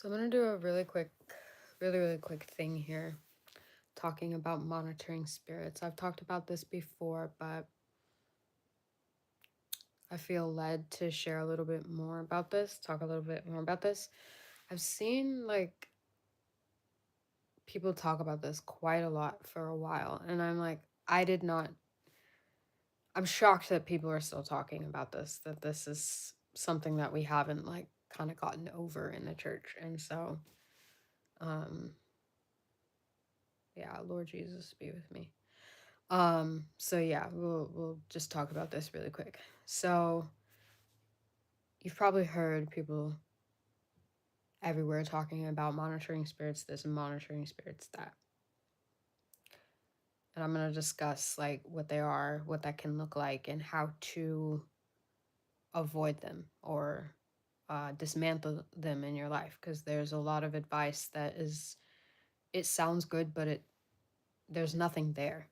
So I'm gonna do a really quick thing here, talking about monitoring spirits. I've talked about this before, but I feel led to share a little bit more about this, talk a little bit more about this. I've seen people talk about this quite a lot for a while, and I'm like, I did not I'm shocked that people are still talking about this, that this is something that we haven't kind of gotten over in the church. And so um yeah, Lord Jesus be with me. So yeah, we'll just talk about this really quick. So you've probably heard people everywhere talking about monitoring spirits this and monitoring spirits that. And I'm gonna discuss what they are, what that can look like, and how to avoid them or dismantle them in your life. Because there's a lot of advice that it sounds good, but there's nothing there.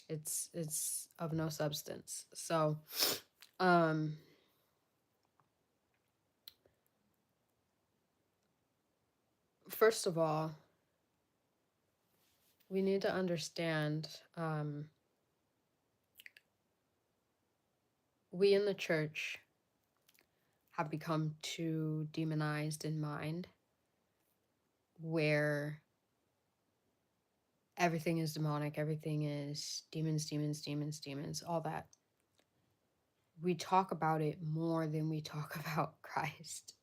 It's of no substance. So, um, first of all, we need to understand we in the church have become too demonized in mind, where everything is demonic, everything is demons, demons, demons, demons, all that. We talk about it more than we talk about Christ.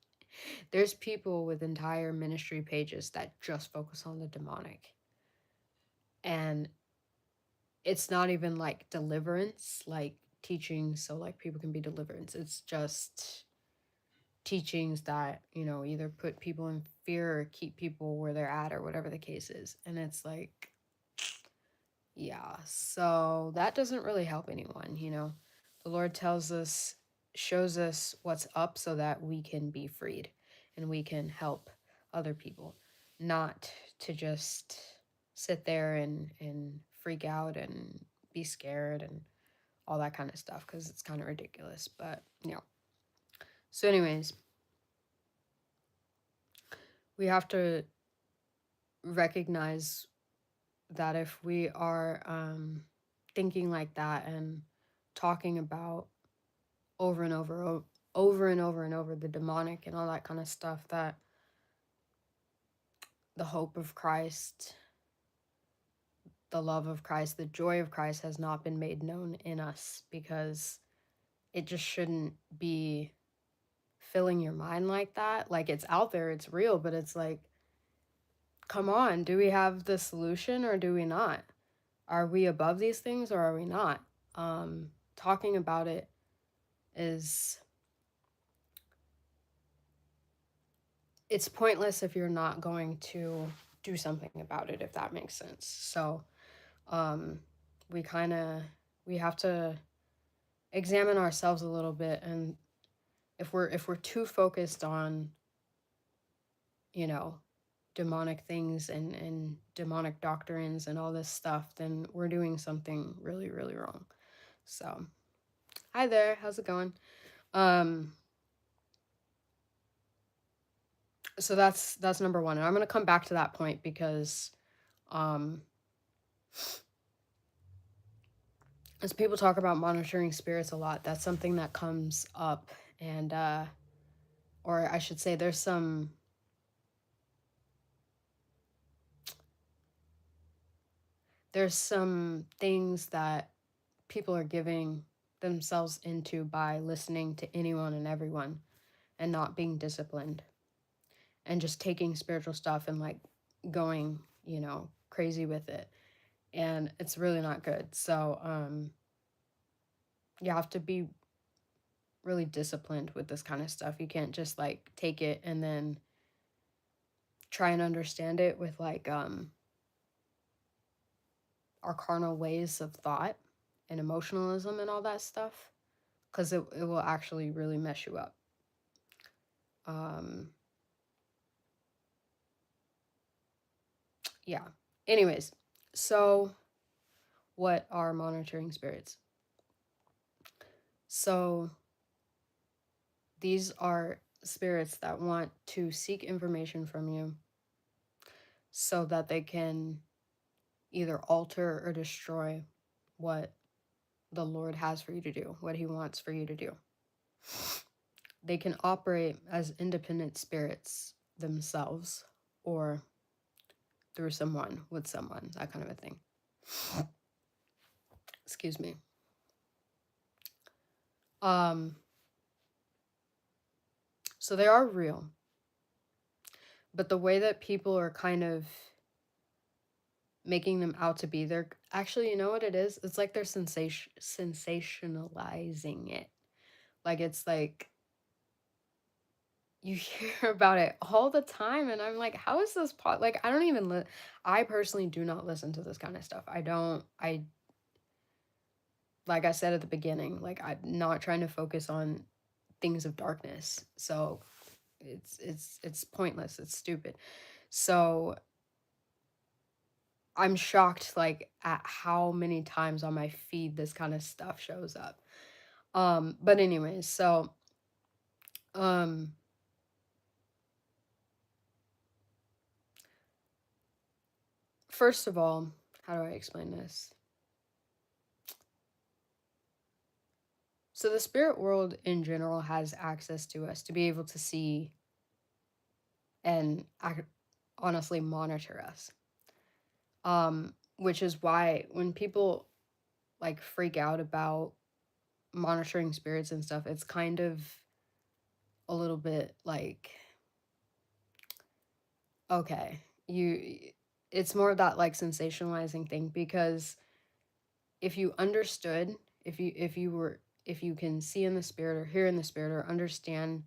There's people with entire ministry pages that just focus on the demonic. And it's not even like deliverance, like teaching so like people can be deliverance. It's just teachings that, either put people in fear or keep people where they're at or whatever the case is. And it's like, yeah, so that doesn't really help anyone. The Lord tells us, shows us what's up so that we can be freed and we can help other people, not to just sit there and freak out and be scared and all that kind of stuff, because it's kind of ridiculous. But yeah. So anyways, we have to recognize that if we are thinking like that and talking about over and over and over and over the demonic and all that kind of stuff, that the hope of Christ, the love of Christ, the joy of Christ has not been made known in us, because it just shouldn't be filling your mind like that. Like, it's out there, it's real, but it's like, come on, do we have the solution or do we not? Are we above these things or are we not? Talking about it is, it's pointless if you're not going to do something about it, if that makes sense. So um we kind of we have to examine ourselves a little bit, and if we're too focused on, you know demonic things and demonic doctrines and all this stuff, then we're doing something really, really wrong. So hi there, how's it going? um so that's number one, and I'm going to come back to that point because um as people talk about monitoring spirits a lot, that's something that comes up. And or I should say, there's some things that people are giving themselves into by listening to anyone and everyone and not being disciplined, and just taking spiritual stuff and going, crazy with it. And it's really not good. So you have to be really disciplined with this kind of stuff. You can't just take it and then try and understand it with our carnal ways of thought and emotionalism and all that stuff, because it will actually really mess you up. um yeah, anyways, so what are monitoring spirits? So these are spirits that want to seek information from you so that they can either alter or destroy what the Lord has for you to do, what He wants for you to do. They can operate as independent spirits themselves or through someone, with someone, that kind of a thing. Excuse me. So they are real. But the way that people are kind of making them out to be, they're actually, you know what it is? It's like they're sensationalizing it. Like it's like you hear about it all the time, and I'm like, how is this like I don't even I personally do not listen to this kind of stuff. I like I said at the beginning, like I'm not trying to focus on things of darkness. So it's pointless. It's stupid. So I'm shocked like at how many times on my feed this kind of stuff shows up. But anyways, so um first of all, how do I explain this? So the spirit world in general has access to us to be able to see and honestly monitor us. Which is why when people like freak out about monitoring spirits and stuff, it's kind of a little bit like, okay, it's more of that like sensationalizing thing, because if you understood, if you can see in the spirit or hear in the spirit or understand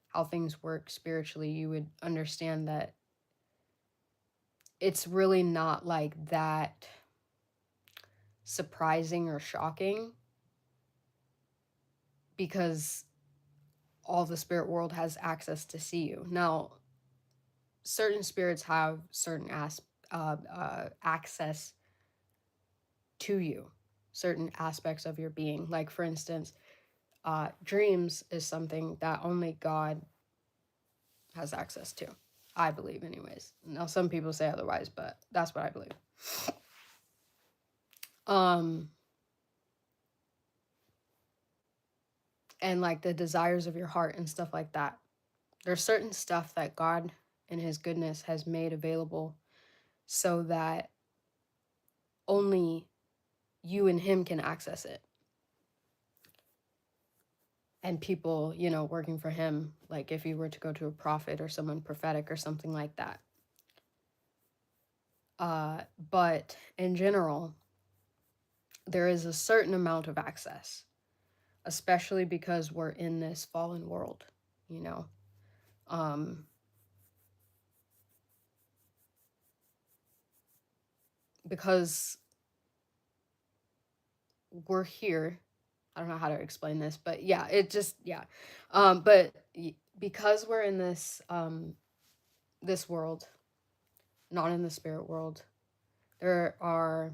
how things work spiritually, you would understand that it's really not like that surprising or shocking, because all the spirit world has access to see you. Now, certain spirits have certain access to you, certain aspects of your being. Like, for instance, dreams is something that only God has access to. I believe, anyways. Now, some people say otherwise, but that's what I believe. And like the desires of your heart and stuff like that. There's certain stuff that God in His goodness has made available so that only you and Him can access it. And people, you know, working for Him, like if you were to go to a prophet or someone prophetic or something like that. But in general, there is a certain amount of access, especially because we're in this fallen world, you know. Because we're here. I don't know how to explain this, but yeah, it just yeah. But because we're in this world, not in the spirit world, there are,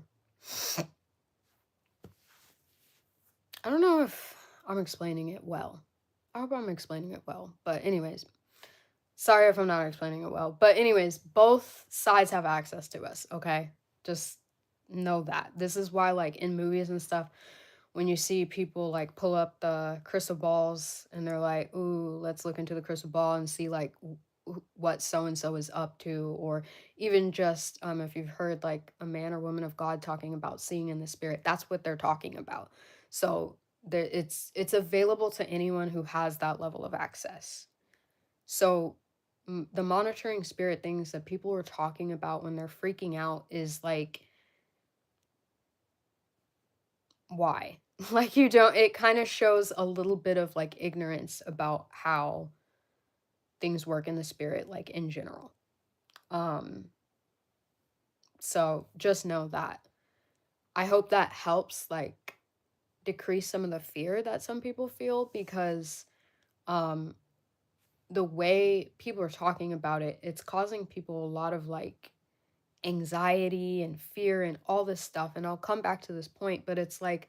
I don't know if I'm explaining it well. I hope I'm explaining it well. But anyways, sorry if I'm not explaining it well. But anyways, both sides have access to us, okay? Just know that. This is why like in movies and stuff, when you see people like pull up the crystal balls and they're like, "Ooh, let's look into the crystal ball and see like what so and so is up to," or even just if you've heard like a man or woman of God talking about seeing in the spirit, that's what they're talking about. So there, it's available to anyone who has that level of access. So the monitoring spirit things that people are talking about when they're freaking out is like, why? Like you don't, it kind of shows a little bit of like ignorance about how things work in the spirit, like in general. Um, so just know that. I hope that helps like decrease some of the fear that some people feel, because um the way people are talking about it, it's causing people a lot of like anxiety and fear and all this stuff. And I'll come back to this point, but it's like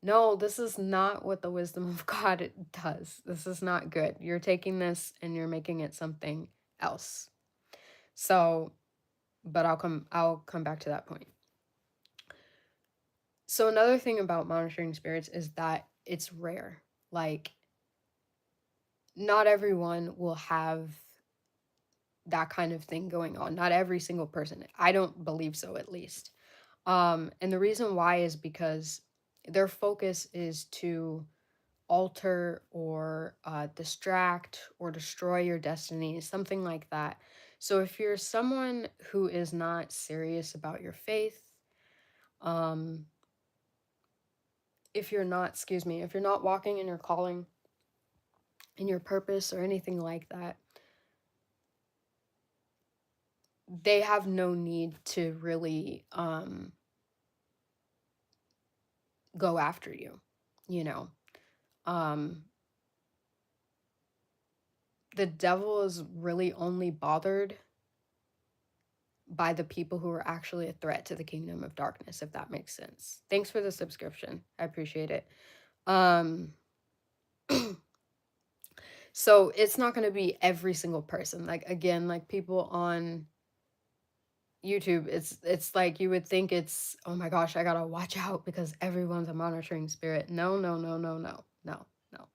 no, this is not what the wisdom of God does. This is not good. You're taking this and you're making it something else. So, but I'll come back to that point. So another thing about monitoring spirits is that it's rare. Like, not everyone will have that kind of thing going on. Not every single person. I don't believe so, at least. And the reason why is because their focus is to alter or distract or destroy your destiny, something like that. So if you're someone who is not serious about your faith, um, if you're not, excuse me, if you're not walking in your calling, in your purpose, or anything like that, they have no need to really go after you, you know. Um, the devil is really only bothered by the people who are actually a threat to the kingdom of darkness, if that makes sense. Thanks for the subscription. I appreciate it. Um so it's not going to be every single person. Like, again, like people on YouTube, it's like you would think it's, oh my gosh, I got to watch out because everyone's a monitoring spirit. No, no, no, no, no. No. No.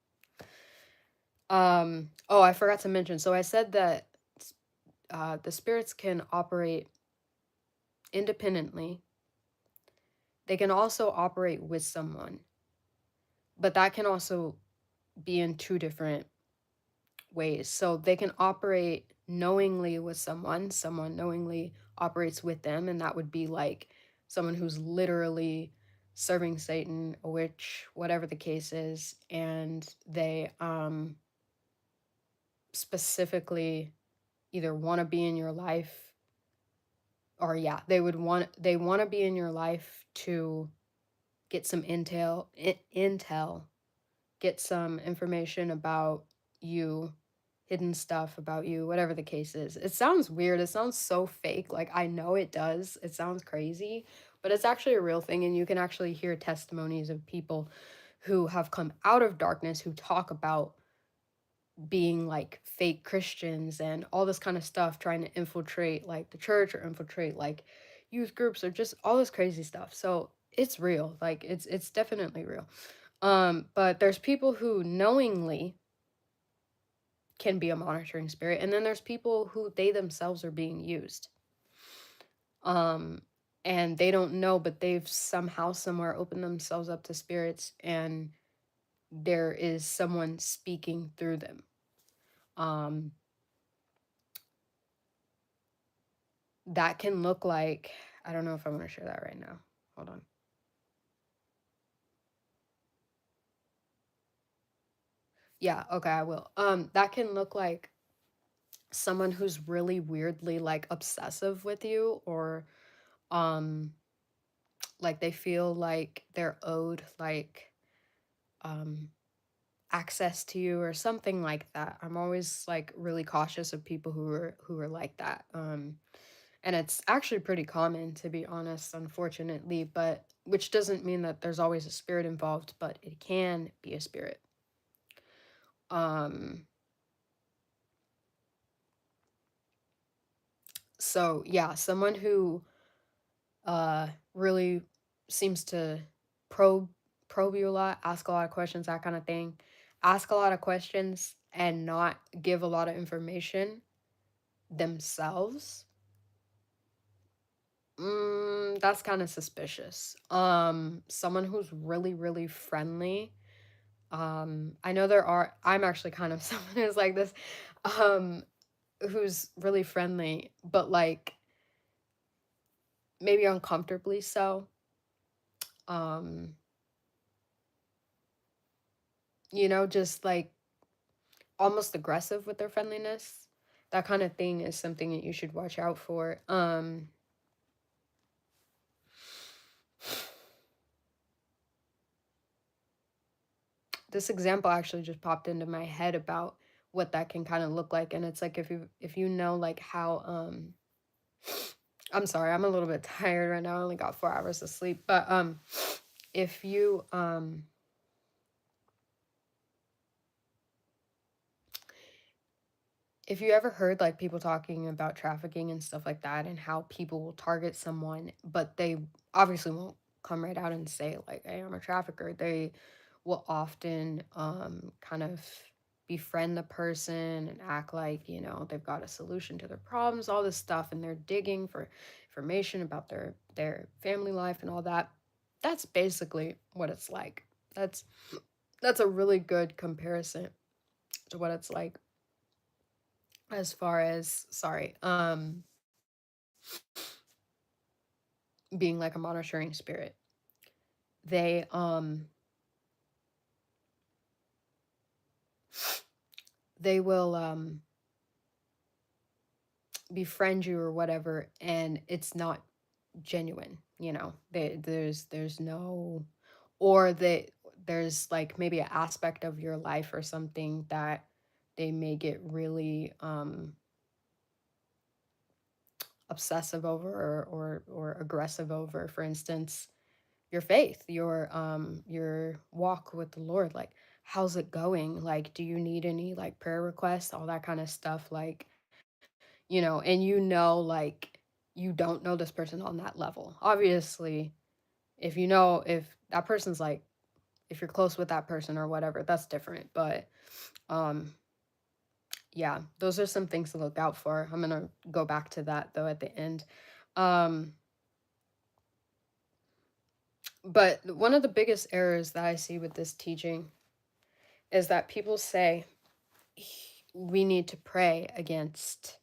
Oh, I forgot to mention. So I said that the spirits can operate independently. They can also operate with someone, but that can also be in two different ways. So they can operate knowingly with someone knowingly operates with them, and that would be like someone who's literally serving Satan, a witch, whatever the case is, and they specifically either want to be in your life, or yeah, they want to be in your life to get some intel, get some information about you, hidden stuff about you, whatever the case is. It sounds weird. It sounds so fake. Like, I know it does. It sounds crazy, but it's actually a real thing. And you can actually hear testimonies of people who have come out of darkness who talk about being like fake Christians and all this kind of stuff, trying to infiltrate like the church or infiltrate like youth groups or just all this crazy stuff. So it's real. Like, it's definitely real. But there's people who knowingly can be a monitoring spirit, and then there's people who they themselves are being used. Um, and they don't know, but they've somehow somewhere opened themselves up to spirits, and there is someone speaking through them. Um, that can look like, I don't know if I want to share that right now. Hold on. Yeah, okay, I will. That can look like someone who's really weirdly like obsessive with you, or um like they feel like they're owed like um access to you or something like that. I'm always like really cautious of people who are like that. And it's actually pretty common, to be honest, unfortunately, but which doesn't mean that there's always a spirit involved, but it can be a spirit. Um so yeah, someone who really seems to probe probe you a lot, ask a lot of questions, that kind of thing. Ask a lot of questions and not give a lot of information themselves. That's kind of suspicious. Someone who's really, really friendly. I know I'm actually kind of someone who's like this, um, who's really friendly, but like maybe uncomfortably so. Um, just like almost aggressive with their friendliness. That kind of thing is something that you should watch out for. This example actually just popped into my head about what that can kind of look like, and it's like if you know like how I'm sorry, I'm a little bit tired right now. I only got 4 hours of sleep, but if you if you ever heard like people talking about trafficking and stuff like that and how people will target someone, but they obviously won't come right out and say like, "Hey, I'm a trafficker." They will often kind of befriend the person and act like, they've got a solution to their problems, all this stuff, and they're digging for information about their family life and all that. That's basically what it's like. That's a really good comparison to what it's like as far as being like a monitoring spirit. They they will befriend you or whatever, and it's not genuine, there's no, or there's like maybe an aspect of your life or something that they may get really obsessive over, or aggressive over. For instance, your faith, your walk with the Lord, like, how's it going? Like, do you need any like prayer requests, all that kind of stuff, like, and like, you don't know this person on that level. Obviously, if that person's like, if you're close with that person or whatever, that's different. But um yeah, those are some things to look out for. I'm gonna go back to that though at the end. Um but one of the biggest errors that I see with this teaching is that people say we need to pray against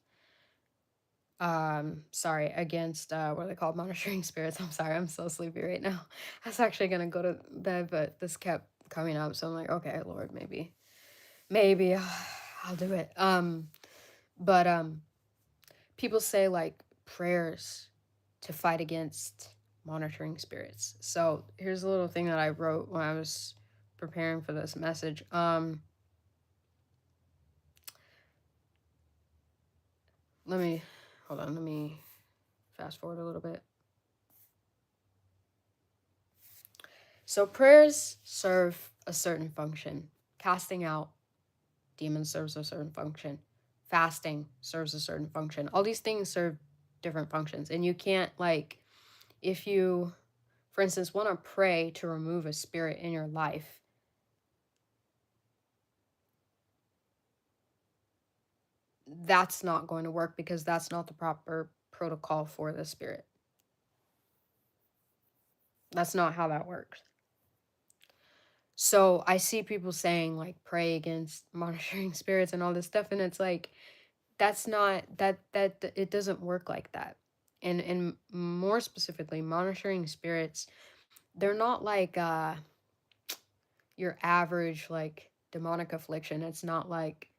against what are they called, monitoring spirits. I'm sorry, I'm so sleepy right now. I was actually gonna go to bed, but this kept coming up, so I'm like, okay, Lord, maybe I'll do it. But people say like prayers to fight against monitoring spirits. So here's a little thing that I wrote when I was preparing for this message. Let me hold on, let me fast forward a little bit. So prayers serve a certain function. Casting out demons serves a certain function. Fasting serves a certain function. All these things serve different functions. And you can't, like, if you, for instance, want to pray to remove a spirit in your life, that's not going to work because that's not the proper protocol for the spirit. That's not how that works. So I see people saying like pray against monitoring spirits and all this stuff, and it's like that's not that it doesn't work like that. And more specifically, monitoring spirits, they're not like your average like demonic affliction. It's not like,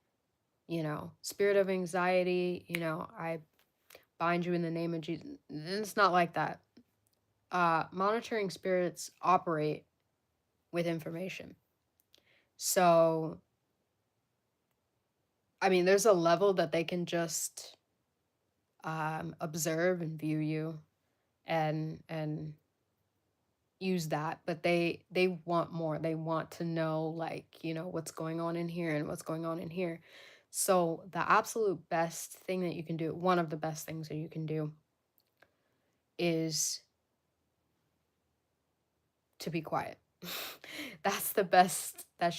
spirit of anxiety, I bind you in the name of Jesus. It's not like that. Monitoring spirits operate with information. So, I mean, there's a level that they can just observe and view you and use that, but they want more. They want to know, like, what's going on in here and what's going on in here. So the absolute best thing that you can do, one of the best things that you can do, is to be quiet. That's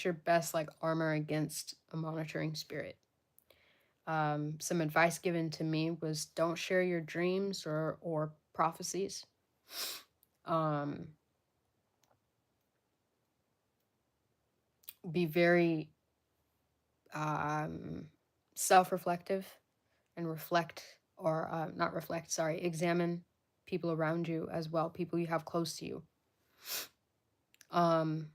your best like armor against a monitoring spirit. Some advice given to me was don't share your dreams or prophecies. Um, be very um, self-reflective and reflect, or not reflect, sorry, examine people around you as well, people you have close to you. Um,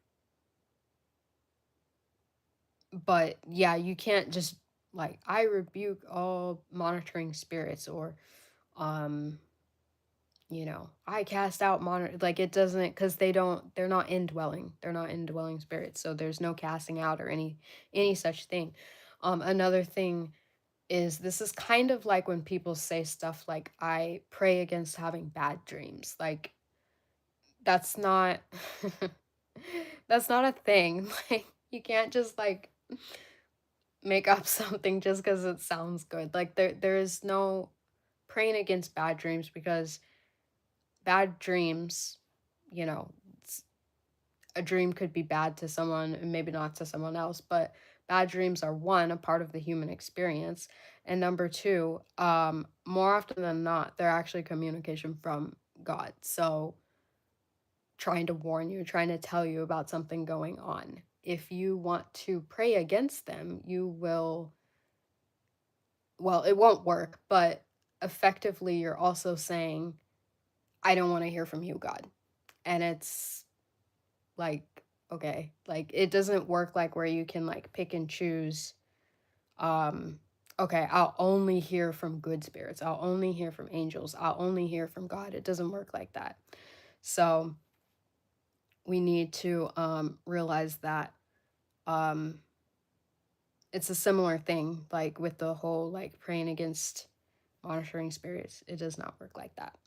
but yeah, you can't just like, I rebuke all monitoring spirits, or um I cast out monitor, like, it doesn't, because they're not indwelling, spirits, so there's no casting out or any such thing. Another thing is, this is kind of like when people say stuff like, I pray against having bad dreams. Like, That's not that's not a thing. Like, you can't just, like, make up something just because it sounds good. Like, there is no praying against bad dreams, because bad dreams, you know, s a dream could be bad to someone and maybe not to someone else, but bad dreams are, 1, a part of the human experience, and number 2, more often than not, they're actually communication from God. So, trying to warn you, trying to tell you about something going on. If you want to pray against them, you will, well, it won't work, but effectively, you're also saying, I don't want to hear from you, God. And it's like, okay, like it doesn't work like where you can like pick and choose. Um, okay, I'll only hear from good spirits, I'll only hear from angels, I'll only hear from God. It doesn't work like that. So we need to realize that um it's a similar thing, like with the whole like praying against monitoring spirits. It does not work like that.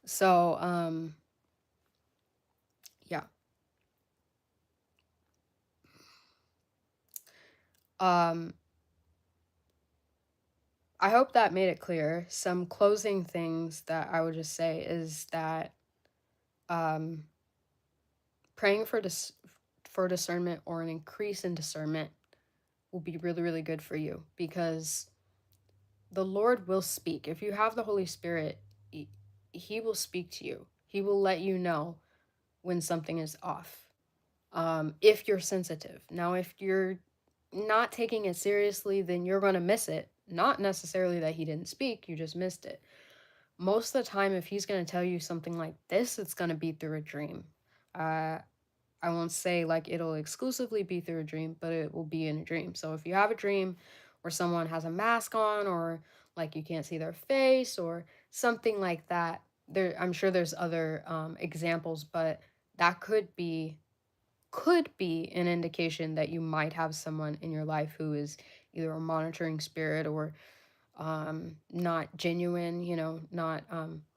So, yeah. Um, I hope that made it clear. Some closing things that I would just say is that um, praying for discernment, or an increase in discernment, will be really, really good for you, because the Lord will speak. If you have the Holy Spirit, he will speak to you. He will let you know when something is off, if you're sensitive. Now, if you're not taking it seriously, then you're going to miss it. Not necessarily that he didn't speak, you just missed it. Most of the time, if he's going to tell you something like this, it's going to be through a dream. Uh, I won't say like it'll exclusively be through a dream, but it will be in a dream. So if you have a dream where someone has a mask on, or like you can't see their face or something like that, there, I'm sure there's other examples, but that could be an indication that you might have someone in your life who is either a monitoring spirit, or not genuine, not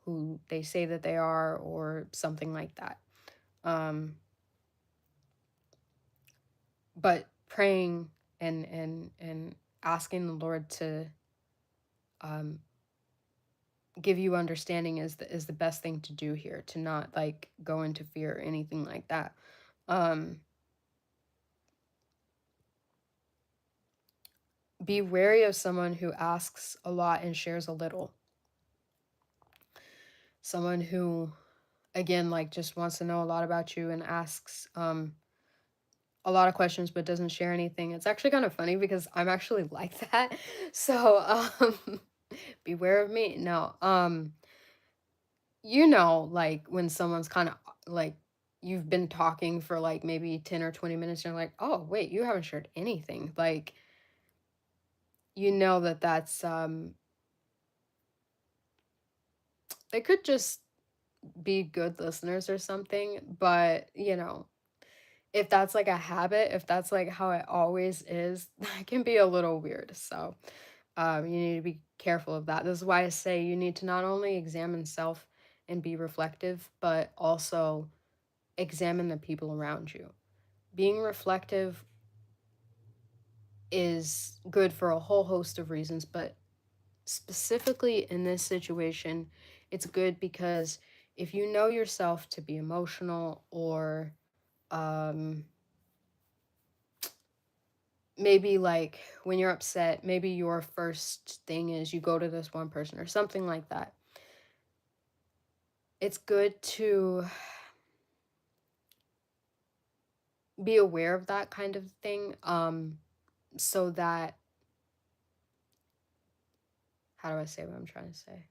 who they say that they are, or something like that. Um, but praying and asking the Lord to um, give you understanding is the best thing to do here, to not like go into fear or anything like that. Um, be wary of someone who asks a lot and shares a little. Someone who, again, like just wants to know a lot about you and asks a lot of questions but doesn't share anything. It's actually kind of funny because I'm actually like that. So beware of me. No. Like when someone's kind of like, you've been talking for like maybe 10 or 20 minutes, and you're like, oh wait, you haven't shared anything. Like, that's they could just be good listeners or something, but if that's like a habit, if that's like how it always is, that can be a little weird. So you need to be careful of that. This is why I say you need to not only examine self and be reflective, but also examine the people around you. Being reflective is good for a whole host of reasons, but specifically in this situation, it's good because if you know yourself to be emotional, or um, maybe like when you're upset, maybe your first thing is you go to this one person or something like that. It's good to be aware of that kind of thing, so that, how do I say what I'm trying to say?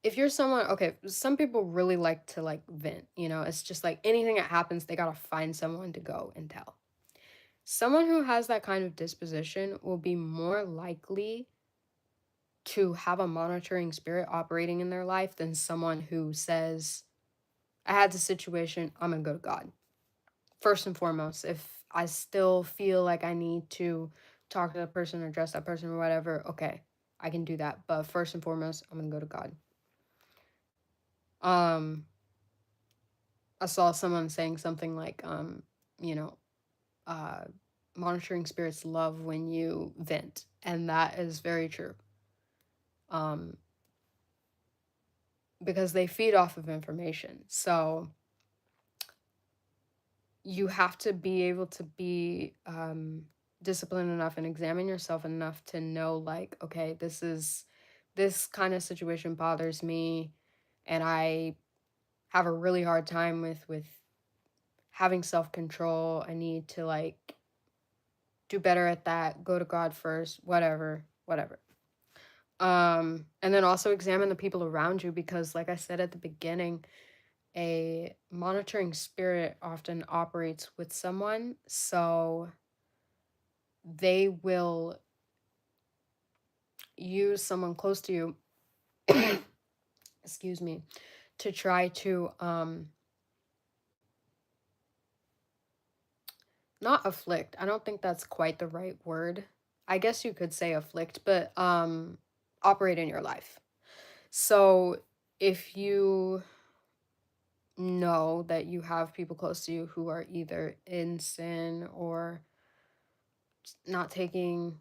If you're someone, okay, some people really like to like vent, it's just like anything that happens, they gotta find someone to go and tell. Someone who has that kind of disposition will be more likely to have a monitoring spirit operating in their life than someone who says, I had the situation, I'm gonna go to God. First and foremost, if I still feel like I need to talk to that person or address that person or whatever, okay, I can do that. But first and foremost, I'm gonna go to God. Um, I saw someone saying something like, you know, uh, monitoring spirits love when you vent, and that is very true. Um, because they feed off of information. So you have to be able to be disciplined enough and examine yourself enough to know, like, okay, this kind of situation bothers me, and I have a really hard time with having self-control. I need to like do better at that, go to God first, whatever, whatever. And then also examine the people around you, because like I said at the beginning, a monitoring spirit often operates with someone, so they will use someone close to you, excuse me, to try to not afflict. I don't think that's quite the right word. I guess you could say afflict, but operate in your life. So if you know that you have people close to you who are either in sin or not taking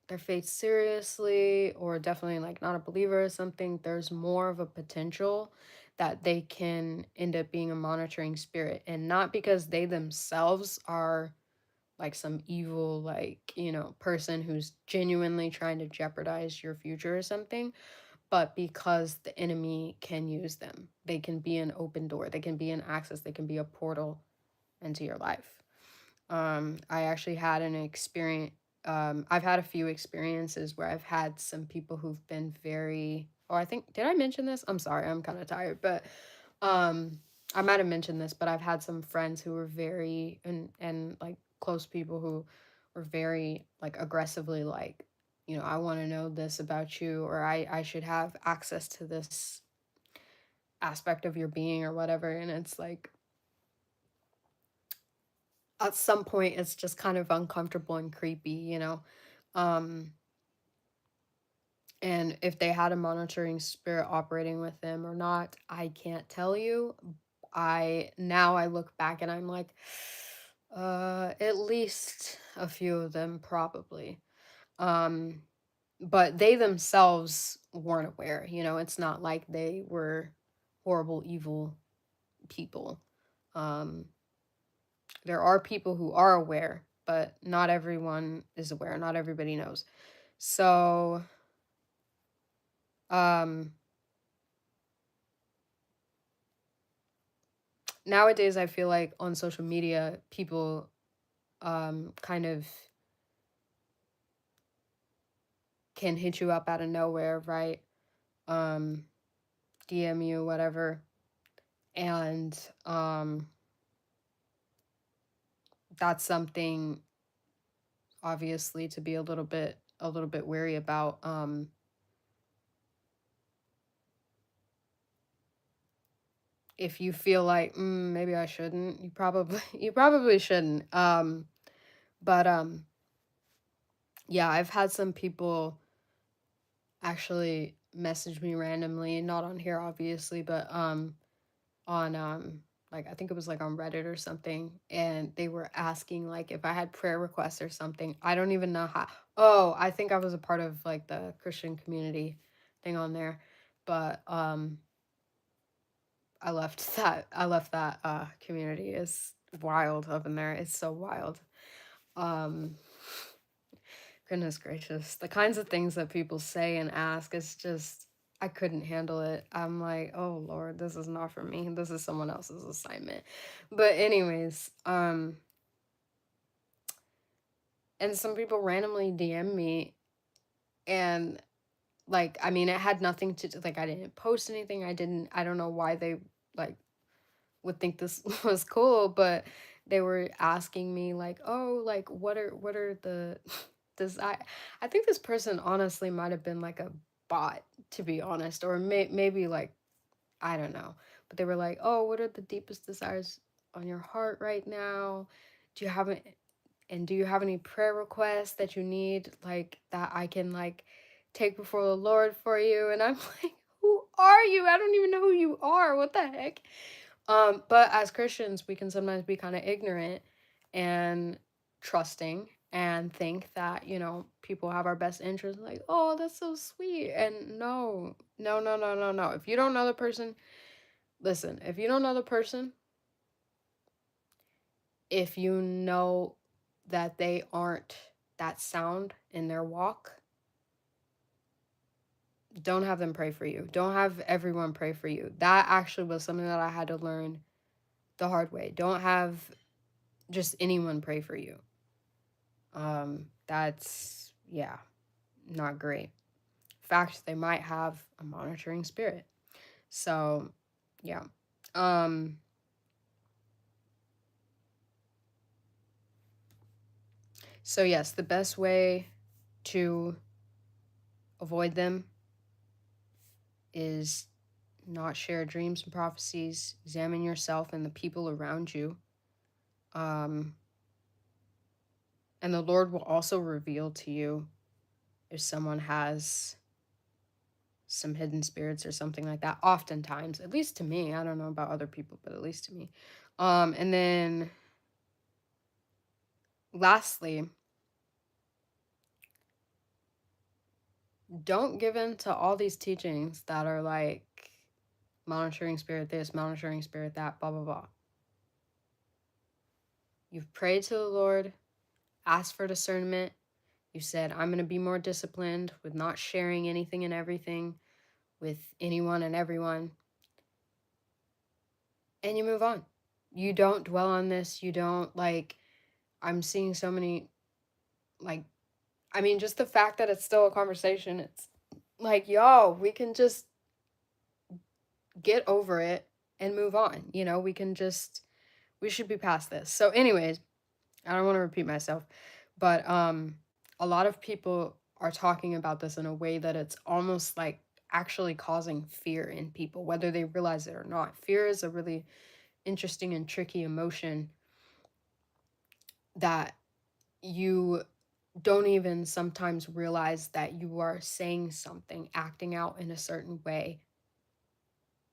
their faith seriously, or definitely like not a believer or something, there's more of a potential that they can end up being a monitoring spirit. And not because they themselves are like some evil, like, person who's genuinely trying to jeopardize your future or something, but because the enemy can use them. They can be an open door, they can be an access, they can be a portal into your life. I actually had an experience. I've had a few experiences where I've had some people who've been very. Oh, I think, did I mention this? I'm sorry, I'm kind of tired, but um, I might have mentioned this, but I've had some friends who were very and like close people who were very like aggressively like, I want to know this about you, or I should have access to this aspect of your being or whatever, and it's like at some point it's just kind of uncomfortable and creepy. Um, and if they had a monitoring spirit operating with them or not, I can't tell you. I look back and I'm like, at least a few of them probably. Um, but they themselves weren't aware. It's not like they were horrible, evil people. Um, there are people who are aware, but not everyone is aware. Not everybody knows. So, um, nowadays I feel like on social media, people kind of can hit you up out of nowhere, right? Um, DM you, whatever. And that's something obviously to be a little bit wary about. If you feel like, maybe I shouldn't, you probably you probably shouldn't. But yeah, I've had some people actually message me randomly, not on here obviously, but on like I think it was like on Reddit or something, and they were asking like if I had prayer requests or something. I don't even know how. Oh, I think I was a part of like the Christian community thing on there, but I left that community. It's wild up in there. It's so wild. Um Goodness gracious. The kinds of things that people say and ask, it's just, I couldn't handle it. I'm like, oh Lord, this is not for me. This is someone else's assignment. But anyways, and some people randomly DM me, and like, I mean, it had nothing to like, I didn't post anything. I don't know why they like would think this was cool, but they were asking me like, "Oh, like what are the does I think this person honestly might have been like a bot, to be honest, or maybe like, I don't know. But they were like, "Oh, what are the deepest desires on your heart right now? Do you have a, and do you have any prayer requests that you need like that I can like take before the Lord for you?" And I'm like, "Who are you? I don't even know who you are. What the heck? But as Christians, we can sometimes be kind of ignorant and trusting and think that, people have our best interest. Like, oh, that's so sweet. And no, no, no, no, no, no. If you don't know the person, listen, if you don't know the person, if you know that they aren't that sound in their walk, don't have them pray for you. Don't have everyone pray for you. That actually was something that I had to learn the hard way. Don't have just anyone pray for you. That's, yeah, not great. In fact, they might have a monitoring spirit. So, yeah. So yes, the best way to avoid them is not share dreams and prophecies. Examine yourself and the people around you. And the Lord will also reveal to you if someone has some hidden spirits or something like that. Oftentimes, at least to me. I don't know about other people, but at least to me. And then lastly, don't give in to all these teachings that are like monitoring spirit this, monitoring spirit that, blah, blah, blah. You've prayed to the Lord, asked for discernment. You said, I'm going to be more disciplined with not sharing anything and everything with anyone and everyone. And you move on. You don't dwell on this. You don't I'm seeing so many, just the fact that it's still a conversation, it's like, yo, we can just get over it and move on. We should be past this. So, anyways, I don't want to repeat myself, but a lot of people are talking about this in a way that it's almost like actually causing fear in people, whether they realize it or not. Fear is a really interesting and tricky emotion that you don't even sometimes realize that you are saying something, acting out in a certain way,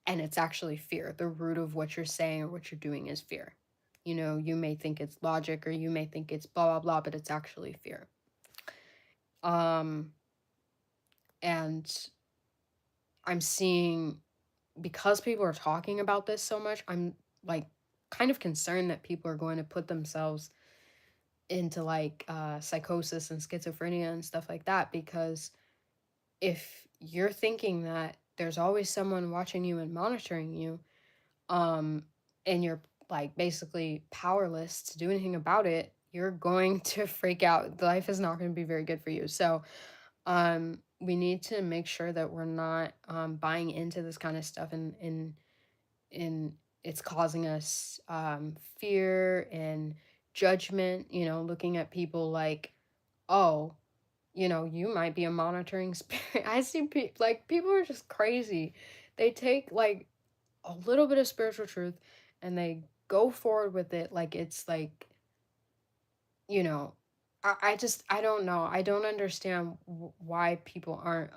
and it's actually fear. The root of what you're saying or what you're doing is fear. You may think it's logic or you may think it's blah blah blah, but it's actually fear. And I'm seeing, because people are talking about this so much, I'm like kind of concerned that people are going to put themselves into psychosis and schizophrenia and stuff like that, because if you're thinking that there's always someone watching you and monitoring you, and you're basically powerless to do anything about it, you're going to freak out. Life is not going to be very good for you. So we need to make sure that we're not buying into this kind of stuff, and it's causing us fear and judgment, looking at people like, oh, you might be a monitoring spirit. I see people are just crazy. They take a little bit of spiritual truth and they go forward with it like it's you know I don't know. I don't understand why people aren't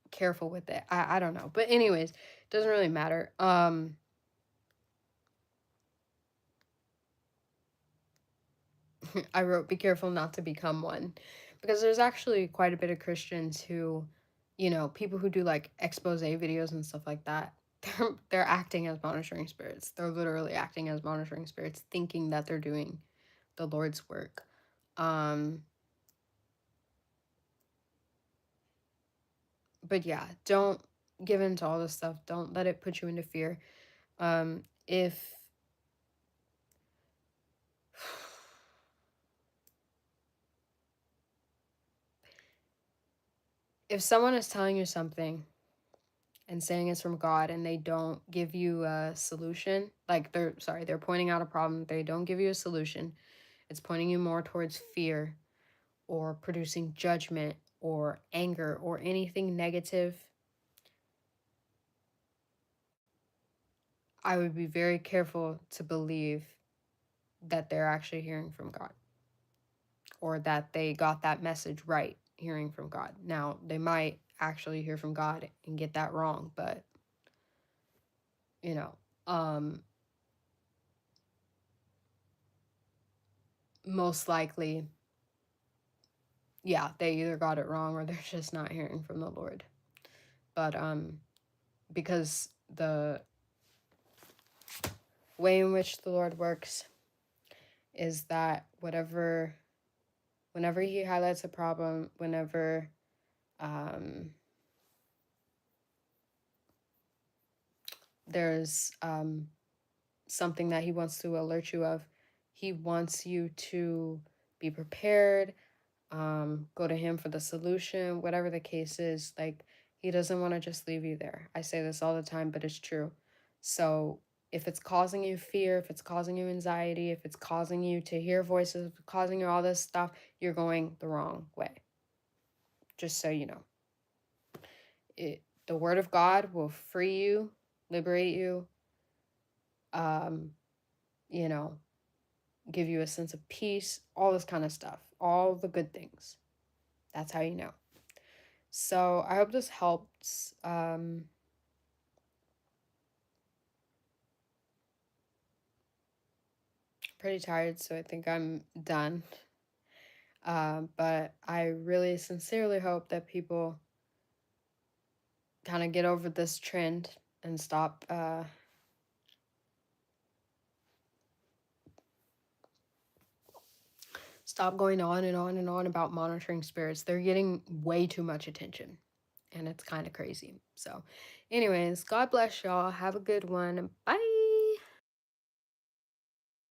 careful with it. I don't know, but anyways, doesn't really matter. I wrote, be careful not to become one, because there's actually quite a bit of Christians who, people who do expose videos and stuff like that. They're acting as monitoring spirits. They're literally acting as monitoring spirits, thinking that they're doing the Lord's work. But yeah, don't give in to all this stuff. Don't let it put you into fear. If if someone is telling you something and saying it's from God and they don't give you a solution, they're pointing out a problem, they don't give you a solution, it's pointing you more towards fear or producing judgment or anger or anything negative, I would be very careful to believe that they're actually hearing from God, or that they got that message right, hearing from God. Now, they might actually hear from God and get that wrong, but you know, um, most likely, yeah, they either got it wrong or they're just not hearing from the Lord. But because the way in which the Lord works is that whenever he highlights a problem, whenever um, there's something that he wants to alert you of, he wants you to be prepared, go to him for the solution, whatever the case is. Like, he doesn't want to just leave you there. I say this all the time, but it's true. So if it's causing you fear, if it's causing you anxiety, if it's causing you to hear voices, if it's causing you all this stuff, you're going the wrong way. Just so you know. The word of God will free you, liberate you, um, you know, give you a sense of peace, all this kind of stuff, all the good things. That's how you know. So I hope this helps. Pretty tired, so I think I'm done. But I really sincerely hope that people kind of get over this trend and stop going on and on and on about monitoring spirits. They're getting way too much attention, and it's kind of crazy. So, anyways, God bless y'all. Have a good one. Bye.